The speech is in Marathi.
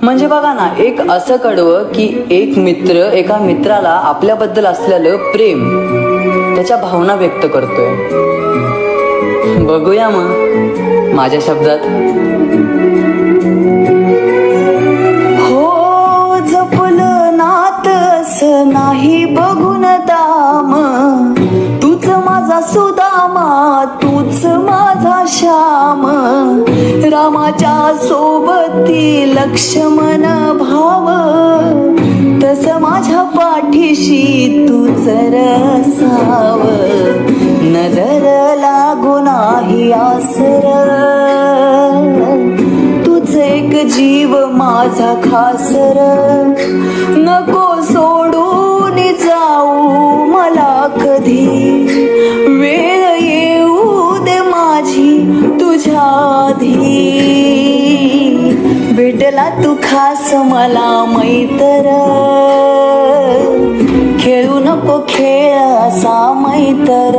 म्हणजे बघा ना, एक असं कडवं की एक मित्र एका मित्राला आपल्याबद्दल असलेलं प्रेम, त्याच्या भावना व्यक्त करतोय. बघूया मग माझ्या शब्दात. हो जपलं नात असं नाही बघून दाम, तूच माझा सुदामा, तूच माझा श्याम, रामाच्या सोबती लक्ष्मण भाव, तस माझ्या पाठीशी तूच रसाव, नजर लागू नाही आसर, तूच एक जीव माझा खासर, नको सोडून जाऊ मला कधी, वेळ येऊ दे माझी तुझ्या आधी, भेटला तू खास मला मैत्र, खेळू नको खेळ असा मैत्र.